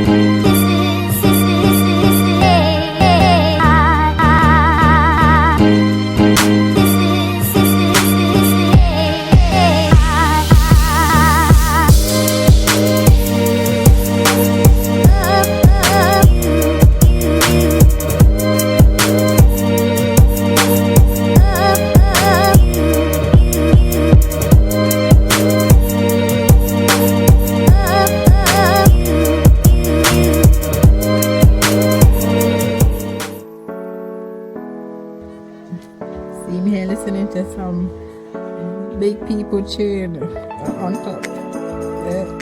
See me here listening to some big people cheering on top. Yeah.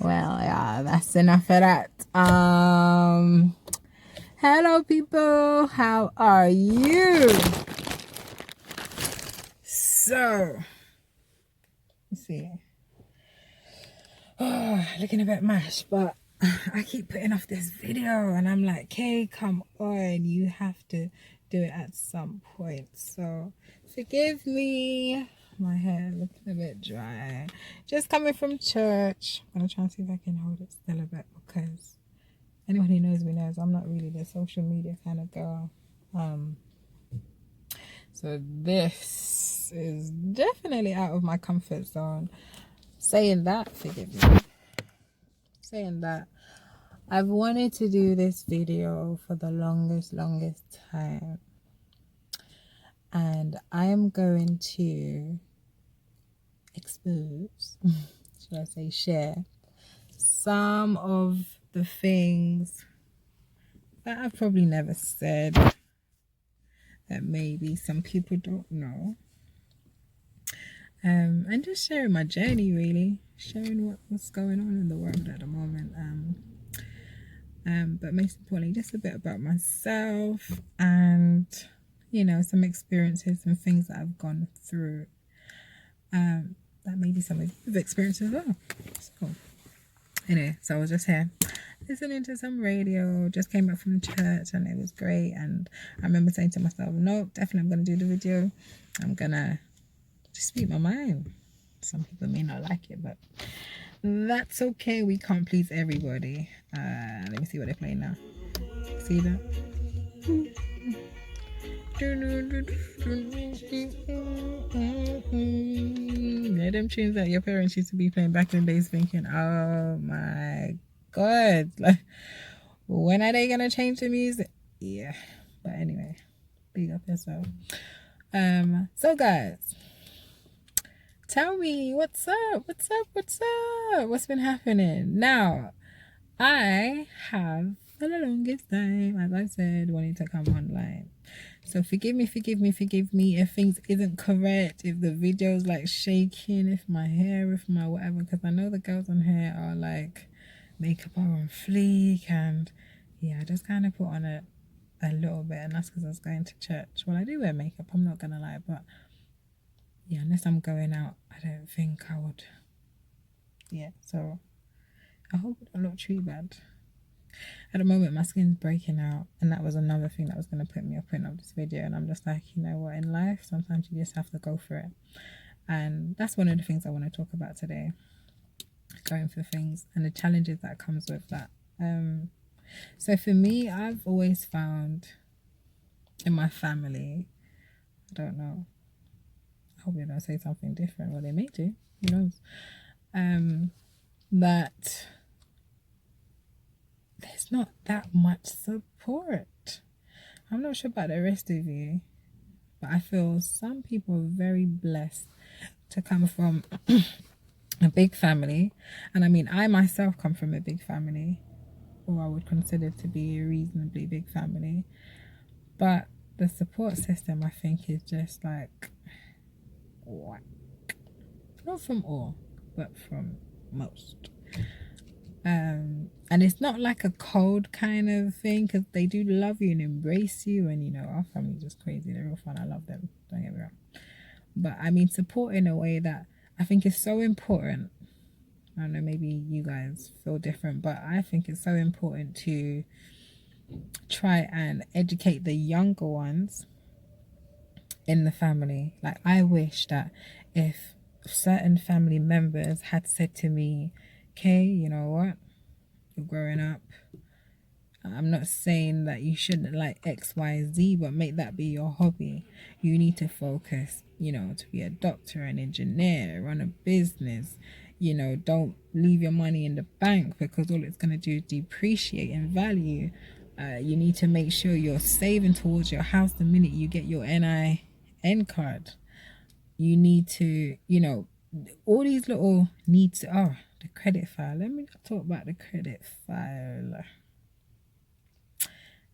Well, yeah, that's enough of that. Hello people, how are you? So, let's see. Oh, looking a bit mashed, but I keep putting off this video and I'm like, hey, come on, you have to do it at some point. So, forgive me. My hair looking a bit dry. Just coming from church. I'm gonna try and see if I can hold it still a bit, because anyone who knows me knows I'm not really the social media kind of girl. So this is definitely out of my comfort zone. Saying that, forgive me. Saying that, I've wanted to do this video for the longest time. And I am going to expose, should I say share, some of the things that I've probably never said, that maybe some people don't know. And just sharing my journey, really. Sharing what's going on in the world at the moment. But most importantly, just a bit about myself and, you know, some experiences and things that I've gone through. That maybe some of you've experienced as well. So, anyway, so I was just here listening to some radio, just came back from church and it was great. And I remember saying to myself, no, definitely I'm going to do the video. I'm going to just speak my mind. Some people may not like it, but that's okay. We can't please everybody. Let me see what they're playing now. See that? Yeah, them tunes that your parents used to be playing back in the days, thinking, oh my god, like, when are they gonna change the music? Yeah, but anyway, big up yourself. So guys, tell me what's up, what's been happening. Now, I have for the longest time, as I said, wanting to come online. So forgive me if things isn't correct, if the video's like shaking, if my hair, if my whatever, because I know the girls on here are like makeup are on fleek, and yeah, I just kind of put on a little bit, and that's because I was going to church. Well, I do wear makeup, I'm not gonna lie, but yeah, unless I'm going out, I don't think I would. Yeah, so I hope it don't look too bad. At the moment, my skin's breaking out, and that was another thing that was going to put me off putting up this video. And I'm just like, you know what, in life, sometimes you just have to go for it. And that's one of the things I want to talk about today. Going for things and the challenges that comes with that. So for me, I've always found in my family, I don't know, I hope they don't say something different. Well, they may do, who knows, that there's not that much support. I'm not sure about the rest of you, but I feel some people are very blessed to come from a big family. And I mean, I myself come from a big family, or I would consider to be a reasonably big family. But the support system, I think, is just like whack. Not from all, but from most. And it's not like a cold kind of thing, because they do love you and embrace you, and you know, our family's just crazy, they're real fun, I love them, don't get me wrong. But I mean, support in a way that I think it's so important. I don't know, maybe you guys feel different, but I think it's so important to try and educate the younger ones in the family. Like, I wish that if certain family members had said to me, "Okay, you know what? You're growing up. I'm not saying that you shouldn't like X, Y, Z, but make that be your hobby. You need to focus, to be a doctor, an engineer, run a business. Don't leave your money in the bank because all it's going to do is depreciate in value. You need to make sure you're saving towards your house the minute you get your NIN card. You need to, all these little needs. Oh, the credit file. Let me talk about the credit file.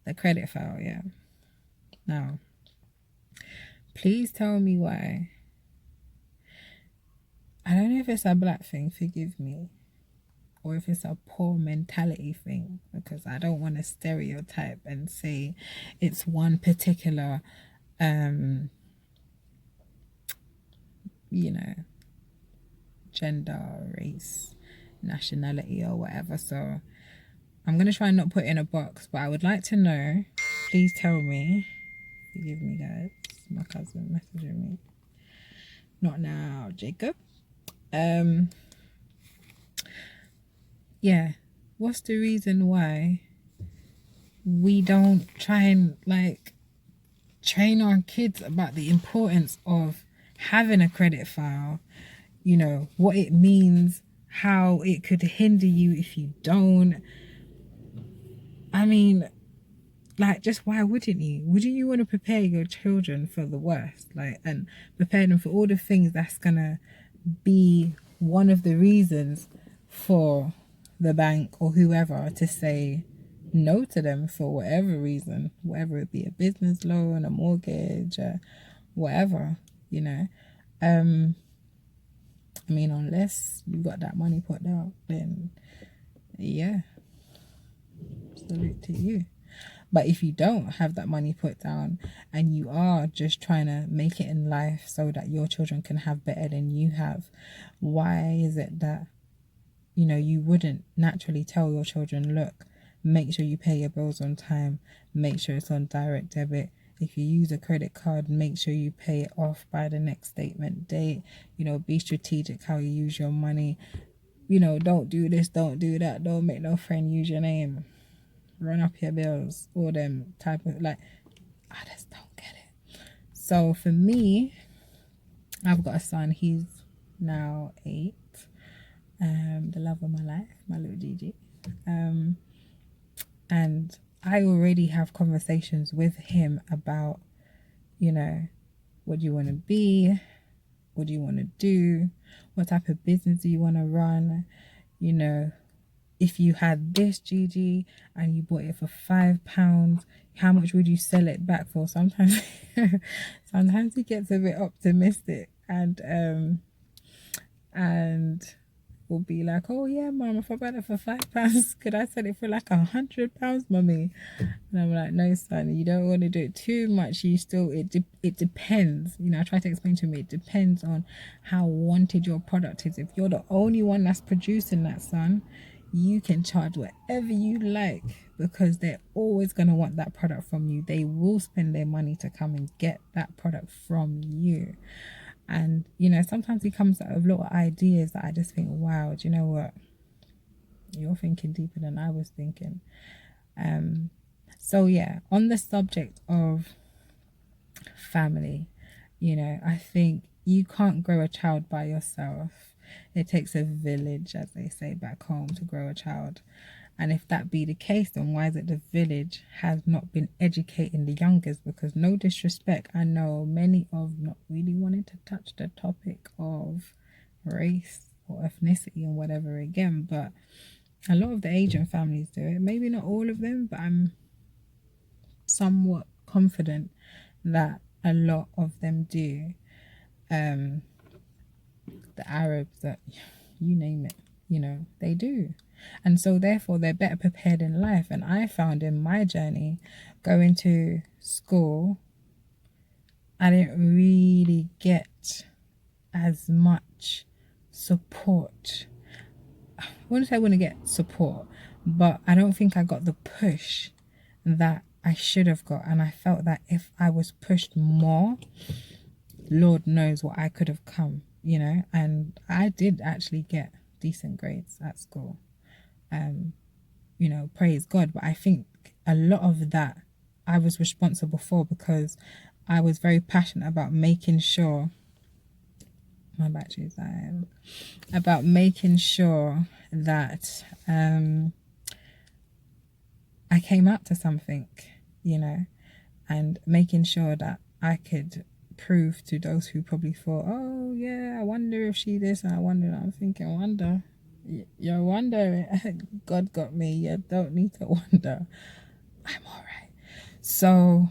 The credit file, yeah. Now, please tell me why. I don't know if it's a black thing, forgive me, or if it's a poor mentality thing, because I don't want to stereotype and say it's one particular, gender, race, nationality, or whatever. So I'm going to try and not put in a box, but I would like to know, please tell me, forgive me guys, my cousin messaging me. Not now, Jacob. Yeah, what's the reason why we don't try and like train our kids about the importance of having a credit file, what it means, how it could hinder you if you don't? I mean, like, just why wouldn't you? Wouldn't you want to prepare your children for the worst, and prepare them for all the things that's gonna be one of the reasons for the bank or whoever to say no to them for whatever reason, whatever it be, a business loan, a mortgage, whatever, I mean, unless you got that money put out, then yeah, salute to you. But if you don't have that money put down and you are just trying to make it in life so that your children can have better than you have, why is it that, you wouldn't naturally tell your children, look, make sure you pay your bills on time, make sure it's on direct debit. If you use a credit card, make sure you pay it off by the next statement date. Be strategic how you use your money. Don't do this, don't do that, don't make no friend use your name. Run up your bills, all them type of I just don't get it. So for me, I've got a son, he's now 8, the love of my life, my little Gigi, and I already have conversations with him about, what do you want to be, what do you want to do, what type of business do you want to run, if you had this, Gigi, and you bought it for £5, how much would you sell it back for? Sometimes he gets a bit optimistic and will be like, oh yeah, mom, if I bought it for £5, could I sell it for like £100, mommy? And I'm like, no, son, you don't want to do it too much. You still, it depends. I try to explain to him, it depends on how wanted your product is. If you're the only one that's producing that, son, you can charge whatever you like because they're always going to want that product from you. They will spend their money to come and get that product from you. And, sometimes he comes out of little ideas that I just think, wow, do you know what? You're thinking deeper than I was thinking. So yeah, on the subject of family, I think you can't grow a child by yourself. It takes a village, as they say back home, to grow a child. And if that be the case, then why is it the village has not been educating the youngest? Because no disrespect, I know many of not really wanting to touch the topic of race or ethnicity and whatever again, but a lot of the Asian families do it. Maybe not all of them, but I'm somewhat confident that a lot of them do. The Arabs, that you name it, they do. And so therefore they're better prepared in life. And I found in my journey going to school, I didn't really get as much support. I wouldn't say I wouldn't get support, but I don't think I got the push that I should have got. And I felt that if I was pushed more, Lord knows what I could have come, and I did actually get decent grades at school. Praise God. But I think a lot of that I was responsible for, because I was very passionate about making sure my battery's dying, about making sure that I came out to something, and making sure that I could prove to those who probably thought, oh yeah, I wonder if she this, and I'm thinking, wonder. You're wondering. God got me. You don't need to wonder. I'm all right. So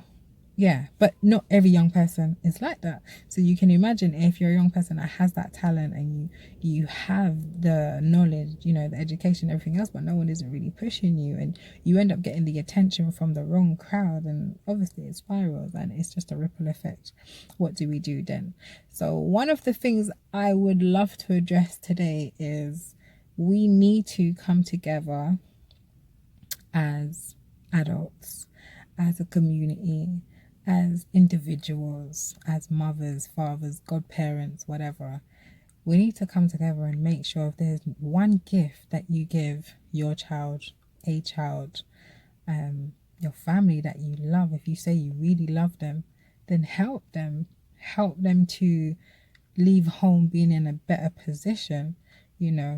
yeah, but not every young person is like that. So you can imagine if you're a young person that has that talent, and you have the knowledge, the education, everything else, but no one isn't really pushing you, and you end up getting the attention from the wrong crowd, and obviously it spirals and it's just a ripple effect. What do we do then? So one of the things I would love to address today is we need to come together as adults, as a community, as individuals, as mothers, fathers, godparents, whatever. We need to come together and make sure if there's one gift that you give your child, a child, your family that you love, if you say you really love them, then help them to leave home being in a better position.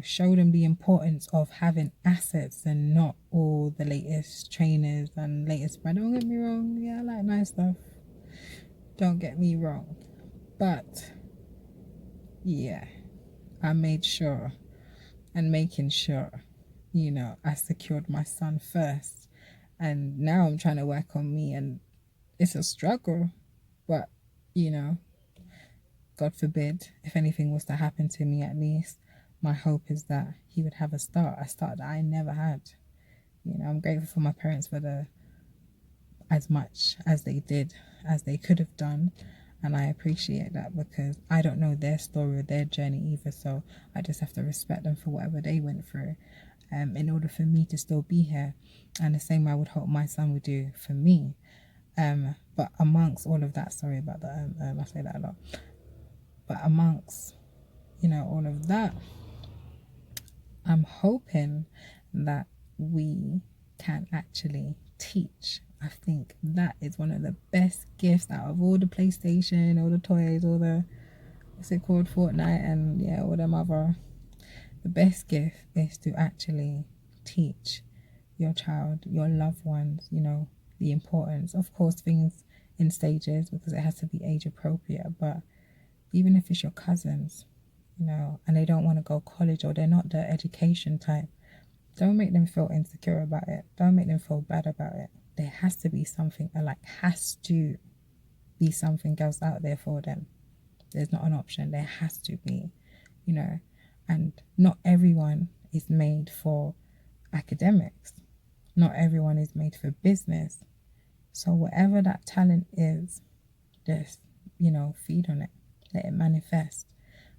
Show them the importance of having assets and not all the latest trainers and latest brand. Don't get me wrong, yeah, I like nice stuff. Don't get me wrong. But yeah, I made sure and making sure, I secured my son first. And now I'm trying to work on me, and it's a struggle. But, God forbid, if anything was to happen to me, at least my hope is that he would have a start that I never had. I'm grateful for my parents for as much as they did, as they could have done. And I appreciate that, because I don't know their story or their journey either. So I just have to respect them for whatever they went through, in order for me to still be here. And the same I would hope my son would do for me. But amongst all of that, sorry about that, I say that a lot. But amongst, all of that, I'm hoping that we can actually teach. I think that is one of the best gifts out of all the PlayStation, all the toys, all the, what's it called, Fortnite, and yeah, all them other. The best gift is to actually teach your child, your loved ones, the importance. Of course, things in stages, because it has to be age appropriate. But even if it's your cousins, and they don't want to go college, or they're not the education type, don't make them feel insecure about it. Don't make them feel bad about it. There has to be something, has to be something else out there for them. There's not an option. There has to be, and not everyone is made for academics. Not everyone is made for business. So whatever that talent is, just, feed on it. Let it manifest.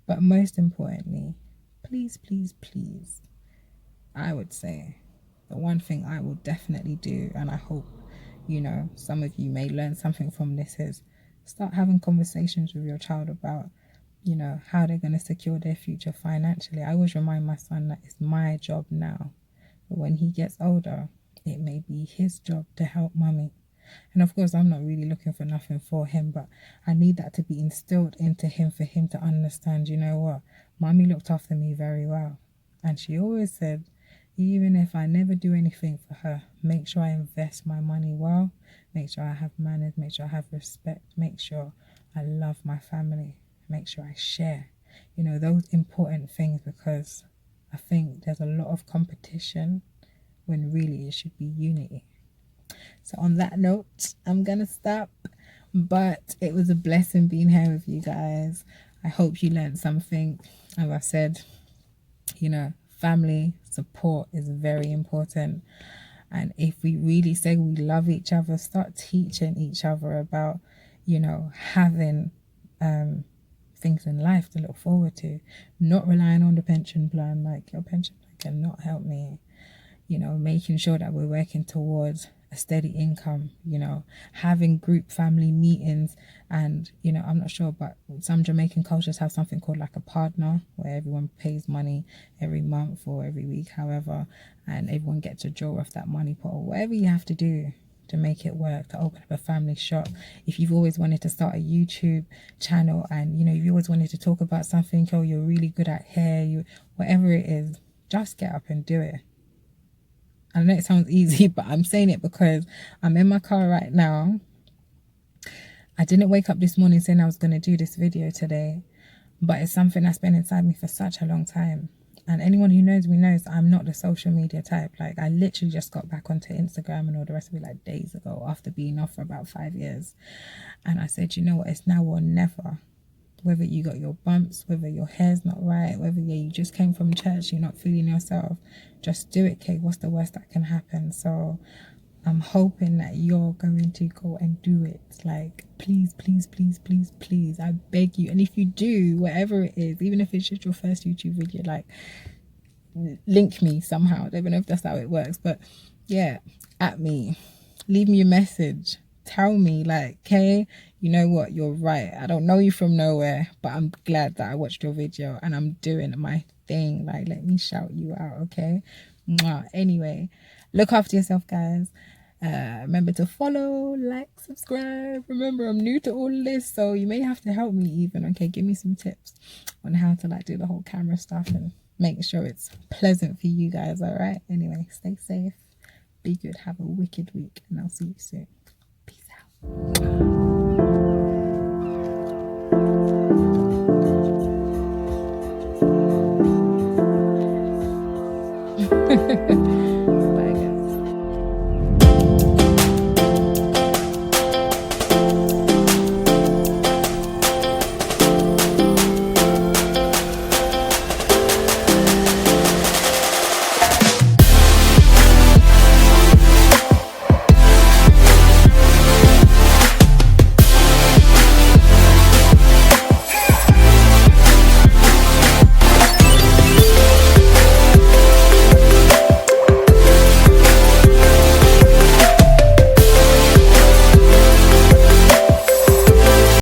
But most importantly, please, please, please, I would say the one thing I will definitely do, and I hope, some of you may learn something from this, is start having conversations with your child about, how they're going to secure their future financially. I always remind my son that it's my job now. But when he gets older, it may be his job to help mommy. And of course, I'm not really looking for nothing for him, but I need that to be instilled into him, for him to understand, mommy looked after me very well. And she always said, even if I never do anything for her, make sure I invest my money well, make sure I have manners, make sure I have respect, make sure I love my family, make sure I share, those important things, because I think there's a lot of competition when really it should be unity. So on that note, I'm gonna stop, but it was a blessing being here with you guys. I hope you learned something. As I said, family support is very important. And if we really say we love each other, start teaching each other about, having things in life to look forward to, not relying on the pension plan. Like, your pension plan cannot help me. You know, making sure that we're working towards a steady income, you know, having group family meetings. And, you know, I'm not sure, but some Jamaican cultures have something called like a partner, where everyone pays money every month or every week, however, and everyone gets a draw off that money pot, or whatever you have to do to make it work, to open up a family shop. If you've always wanted to start a YouTube channel, and, you know, you always wanted to talk about something, or you're really good at hair, whatever it is, just get up and do it. I know it sounds easy, but I'm saying it because I'm in my car right now. I didn't wake up this morning saying I was going to do this video today, but it's something that's been inside me for such a long time. And anyone who knows me knows I'm not the social media type. Like, I literally just got back onto Instagram and all the rest of it like days ago, after being off for about 5 years. And I said, you know what, it's now or never. Whether you got your bumps, whether your hair's not right, whether you just came from church, you're not feeling yourself, just do it, Kay. What's the worst that can happen? So I'm hoping that you're going to go and do it. Like, please, please, please, please, please, I beg you. And if you do, whatever it is, even if it's just your first YouTube video, like, link me somehow. I don't even know if that's how it works, but yeah, at me, leave me a message. Tell me, like, Kay, you know what, you're right. I don't know you from nowhere, but I'm glad that I watched your video and I'm doing my thing. Like, let me shout you out, okay? Mwah. Anyway, look after yourself, guys. Remember to follow, like, subscribe. Remember, I'm new to all of this, so you may have to help me even, okay? Give me some tips on how to, like, do the whole camera stuff and make sure it's pleasant for you guys, all right? Anyway, stay safe, be good, have a wicked week, and I'll see you soon. Peace out.